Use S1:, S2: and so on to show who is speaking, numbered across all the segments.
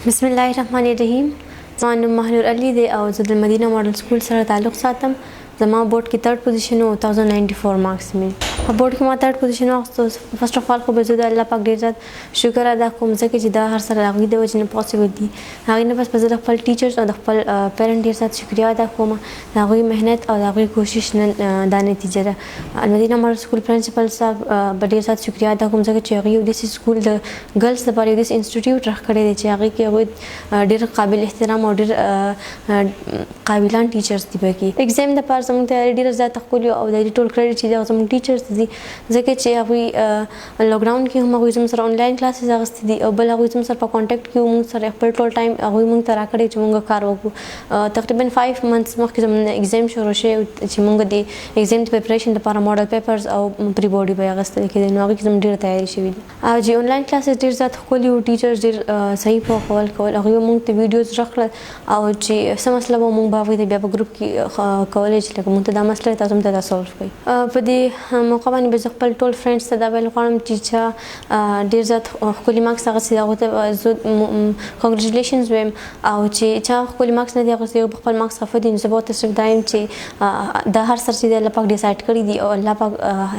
S1: بسم الله الرحمن الرحیم. زما نوم مهنور علي دی او زه د مدینه ماډل سکول سره تعلق ساتم. زما بورډ کې 3rd پوزیشن او 1094 مارکس مې په بورډ کې ما 3rd پوزیشن واخیستو. فرست اف آل خو به زه د الله پاک ډېر زیات شکر ادا کوم ځکه چې دا هر سره د هغوی د وجې نه پاسبل دي. هغې نه بس به زه د خپل ټیچرز او د خپل پیرنټ ډېر زیات شکریا ادا کوم. د هغوی محنت او د هغوی کوشش نن دا نتیجه ده. المدینه ماډل سکول پرنسپل صاحب به ډېر زیات شکریا ادا کوم ځکه چې هغوی یو داسې سکول د ګرلز لپاره یو داسې انسټیټیوټ راښکړی دی چې هغې کې هغوی ډېر قابل احترام او ډېر قابلان ټیچرز دي پکې. ایګزام دپاره زموږ تیاري ډېره زیاته ښکلې او د ټول کریډټ چې دی هغه زموږ ټیچرز دي ځکه چې هغوی لاکډاون کې هم هغوی زموږ سره آنلاین کلاسز اخیستي دي او بل هغوی زموږ سره په کانټیکټ کې وو. موږ سره خپل ټول ټایم هغوی موږ ته راکړی چې موږ کار وکړو. تقریبا 5 منثs مخکې زموږ ایګزام شروع شوی چې موږ د ایګزام د پریپریشن لپاره موډل پیپرز او پری بورډي به یې اخیستل کېدی نو هغوی کې زموږ ډېره تیاري شوې دي. او چې آنلاین کلاسز ډېر زیات ښکلي وو. ټیچرز ډېر صحیح پوښول کول. هغوی موږ ته ویډیوز راکړل او چې څه مسله به موږ به هغوی ته بیا په ګروپ کې کولی چې لکه موږ ته دا مسله تاسو هم ته دا سولف کړئ. په دې موقع باندې به زه خپل ټول فرینډس ته دا ویل غواړم چې چا ډېر زیات ښکلي مارکس اخیستي دي هغو ته زه کنګریچولیشنز وایم او چې چا ښکلي مارکس نه دي اخیستي هغوی په خپل مارکس خفه دي نو زه به ورته صرف دا یم چې دا هر څه چې دی الله پاک ډیسایډ کړي دي او الله پاک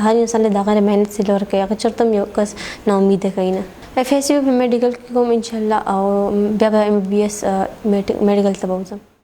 S1: هر انسان له د هغه محنت سیله ورکوي. هغه چېرته هم یو کس ناامیده کوي نه. FSU په میډیکل کې کوم انشاءالله او بیا به MBBS میډیکل ته به وځم.